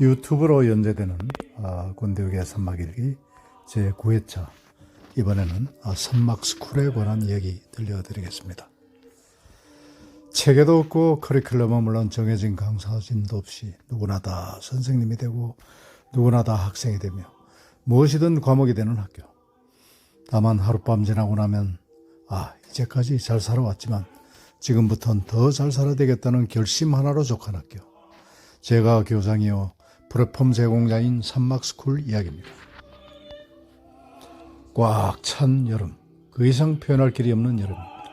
유튜브로 연재되는 권대욱의 산막일기 제9회차, 이번에는 산막스쿨에 관한 이야기 들려드리겠습니다. 체계도 없고 커리큘럼은 물론 정해진 강사진도 없이 누구나 다 선생님이 되고 누구나 다 학생이 되며 무엇이든 과목이 되는 학교. 다만 하룻밤 지나고 나면 이제까지 잘 살아왔지만 지금부터는 더 잘 살아야 되겠다는 결심 하나로 족한 학교. 제가 교장이요 플랫폼 제공자인 산막스쿨 이야기입니다. 꽉 찬 여름, 그 이상 표현할 길이 없는 여름입니다.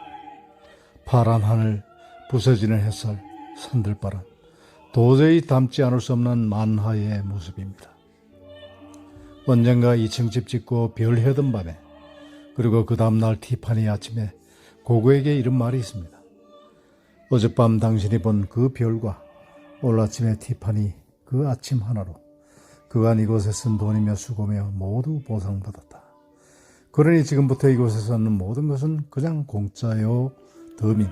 파란 하늘, 부서지는 햇살, 산들바람, 도저히 담지 않을 수 없는 만하의 모습입니다. 언젠가 2층 집 짓고 별 해던 밤에, 그리고 그 다음날 티파니 아침에 고고에게 이런 말이 있습니다. 어젯밤 당신이 본 그 별과 오늘 아침에 티파니 그 아침 하나로 그간 이곳에 쓴 돈이며 수고며 모두 보상받았다. 그러니 지금부터 이곳에 쓰는 모든 것은 그냥 공짜요 더민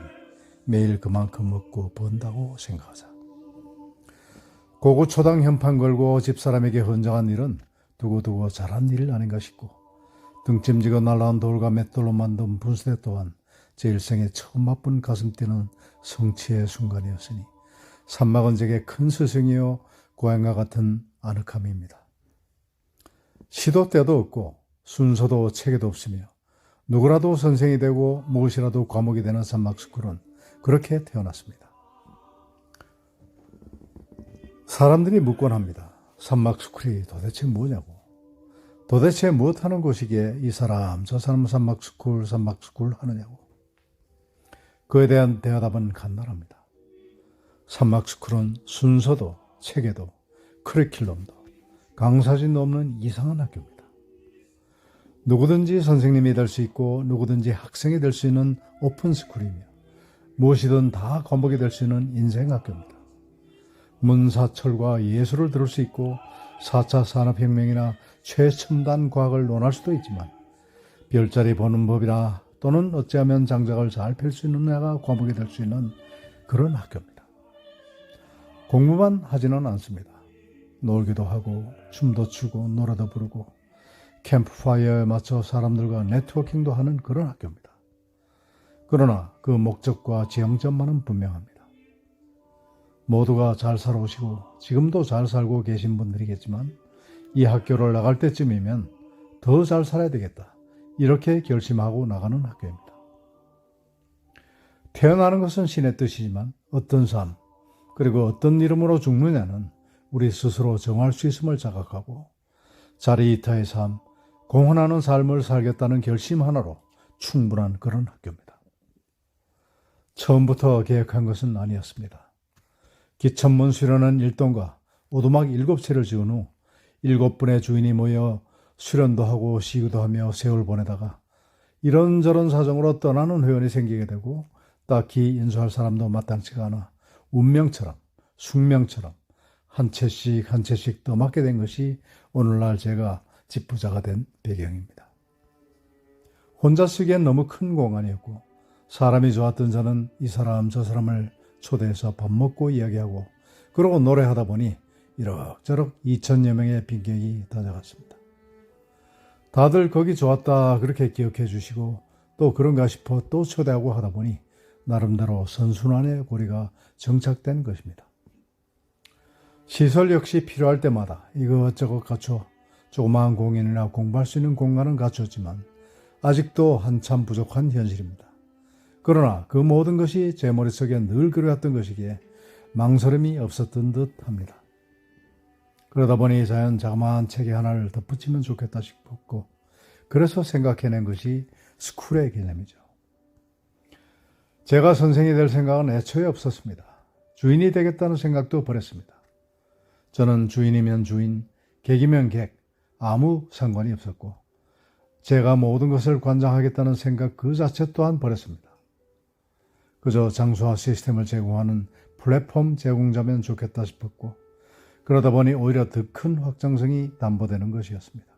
매일 그만큼 먹고 번다고 생각하자. 고구초당 현판 걸고 집사람에게 헌정한 일은 두고두고 잘한 일 아닌가 싶고, 등짐지고 날아온 돌과 맷돌로 만든 분수대 또한 제 일생에 처음 맛본 가슴 뛰는 성취의 순간이었으니 산막은 제게 큰 스승이요 고향과 같은 아늑함입니다. 시도 때도 없고 순서도 체계도 없으며 누구라도 선생이 되고 무엇이라도 과목이 되는 산막스쿨은 그렇게 태어났습니다. 사람들이 묻곤 합니다. 산막스쿨이 도대체 뭐냐고. 도대체 무엇하는 곳이기에 이 사람 저 사람 산막스쿨 하느냐고. 그에 대한 대답은 간단합니다. 산막스쿨은 순서도 체계도 커리큘럼도 강사진도 없는 이상한 학교입니다. 누구든지 선생님이 될 수 있고 누구든지 학생이 될 수 있는 오픈스쿨이며 무엇이든 다 과목이 될 수 있는 인생학교입니다. 문사철과 예술을 들을 수 있고 4차 산업혁명이나 최첨단 과학을 논할 수도 있지만 별자리 보는 법이나 또는 어찌하면 장작을 잘 펼 수 있는 애가 과목이 될 수 있는 그런 학교입니다. 공부만 하지는 않습니다. 놀기도 하고 춤도 추고 노래도 부르고 캠프파이어에 맞춰 사람들과 네트워킹도 하는 그런 학교입니다. 그러나 그 목적과 지향점만은 분명합니다. 모두가 잘 살아오시고 지금도 잘 살고 계신 분들이겠지만 이 학교를 나갈 때쯤이면 더 잘 살아야 되겠다, 이렇게 결심하고 나가는 학교입니다. 태어나는 것은 신의 뜻이지만 어떤 삶, 그리고 어떤 이름으로 죽느냐는 우리 스스로 정할 수 있음을 자각하고 자리이타의 삶, 공헌하는 삶을 살겠다는 결심 하나로 충분한 그런 학교입니다. 처음부터 계획한 것은 아니었습니다. 기천문 수련원 1동과 오두막 7채를 지은 후 7분의 주인이 모여 수련도 하고 시구도 하며 세월 보내다가 이런저런 사정으로 떠나는 회원이 생기게 되고 딱히 인수할 사람도 마땅치가 않아 운명처럼 숙명처럼 한 채씩 떠맡게 된 것이 오늘날 제가 집부자가 된 배경입니다. 혼자 쓰기엔 너무 큰 공간이었고 사람이 좋았던 저는 이 사람 저 사람을 초대해서 밥 먹고 이야기하고 그러고 노래하다 보니 이럭저럭 2,000여 명의 빈객이 다가갔습니다. 다들 거기 좋았다 그렇게 기억해 주시고 또 그런가 싶어 또 초대하고 하다 보니 나름대로 선순환의 고리가 정착된 것입니다. 시설 역시 필요할 때마다 이것저것 갖춰 조그마한 공연이나 공부할 수 있는 공간은 갖췄지만 아직도 한참 부족한 현실입니다. 그러나 그 모든 것이 제 머릿속에 늘 그려왔던 것이기에 망설임이 없었던 듯 합니다. 그러다 보니 자그마한 체계 하나를 덧붙이면 좋겠다 싶었고 그래서 생각해낸 것이 스쿨의 개념이죠. 제가 선생이 될 생각은 애초에 없었습니다. 주인이 되겠다는 생각도 버렸습니다. 저는 주인이면 주인, 객이면 객, 아무 상관이 없었고 제가 모든 것을 관장하겠다는 생각 그 자체 또한 버렸습니다. 그저 장소와 시스템을 제공하는 플랫폼 제공자면 좋겠다 싶었고 그러다 보니 오히려 더 큰 확장성이 담보되는 것이었습니다.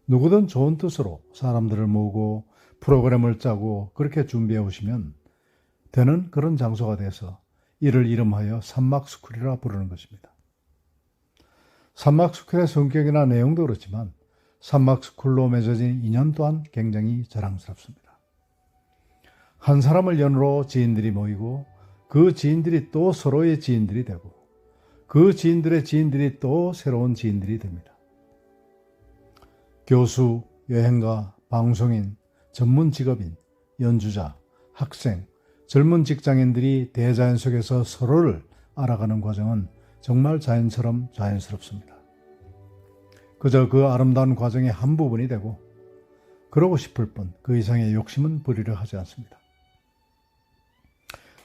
누구든 좋은 뜻으로 사람들을 모으고 프로그램을 짜고 그렇게 준비해 오시면 되는 그런 장소가 돼서 이를 이름하여 산막스쿨이라 부르는 것입니다. 산막스쿨의 성격이나 내용도 그렇지만 산막스쿨로 맺어진 인연 또한 굉장히 자랑스럽습니다. 한 사람을 연으로 지인들이 모이고 그 지인들이 또 서로의 지인들이 되고 그 지인들의 지인들이 또 새로운 지인들이 됩니다. 교수, 여행가, 방송인, 전문 직업인, 연주자, 학생, 젊은 직장인들이 대자연 속에서 서로를 알아가는 과정은 정말 자연처럼 자연스럽습니다. 그저 그 아름다운 과정의 한 부분이 되고 그러고 싶을 뿐 그 이상의 욕심은 부리려 하지 않습니다.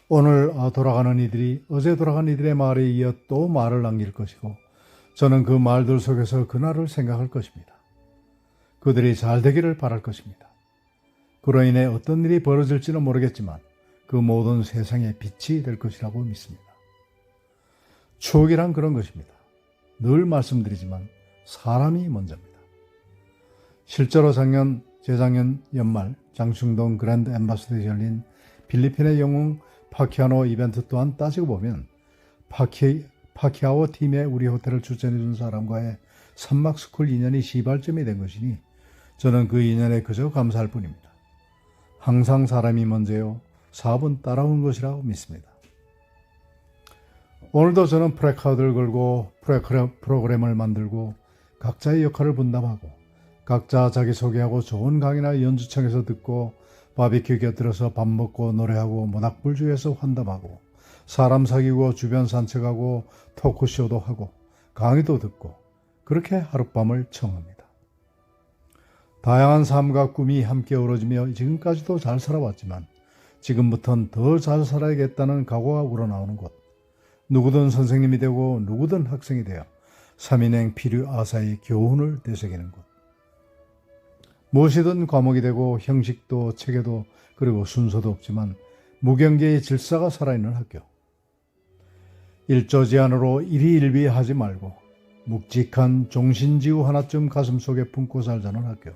오늘 돌아가는 이들이 어제 돌아간 이들의 말에 이어 또 말을 남길 것이고 저는 그 말들 속에서 그날을 생각할 것입니다. 그들이 잘 되기를 바랄 것입니다. 그로 인해 어떤 일이 벌어질지는 모르겠지만 그 모든 세상의 빛이 될 것이라고 믿습니다. 추억이란 그런 것입니다. 늘 말씀드리지만 사람이 먼저입니다. 실제로 재작년 연말 장충동 그랜드 엠바서더에 열린 필리핀의 영웅 파키아노 이벤트 또한 따지고 보면 파키아오 팀에 우리 호텔을 추천해준 사람과의 산막스쿨 인연이 시발점이 된 것이니 저는 그 인연에 그저 감사할 뿐입니다. 항상 사람이 먼저요, 사업은 따라온 것이라고 믿습니다. 오늘도 저는 프레카드를 걸고 프로그램을 만들고 각자의 역할을 분담하고 각자 자기소개하고 좋은 강의나 연주청에서 듣고 바비큐 곁들여서 밥 먹고 노래하고 모닥불주에서 환담하고 사람 사귀고 주변 산책하고 토크쇼도 하고 강의도 듣고 그렇게 하룻밤을 청합니다. 다양한 삶과 꿈이 함께 어우러지며 지금까지도 잘 살아왔지만 지금부터는 더 잘 살아야겠다는 각오가 우러나오는 곳. 누구든 선생님이 되고 누구든 학생이 되어 3인행 필요 아사히 교훈을 되새기는 곳. 무엇이든 과목이 되고 형식도 체계도 그리고 순서도 없지만 무경계의 질서가 살아있는 학교. 일조제한으로 일희일비하지 말고 묵직한 종신지우 하나쯤 가슴속에 품고 살자는 학교.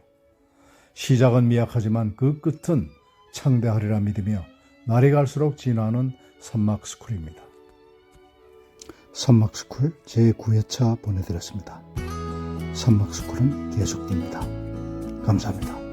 시작은 미약하지만 그 끝은 창대하리라 믿으며 날이 갈수록 진화하는 산막스쿨입니다. 산막스쿨 제9회차 보내드렸습니다. 산막스쿨은 계속됩니다. 감사합니다.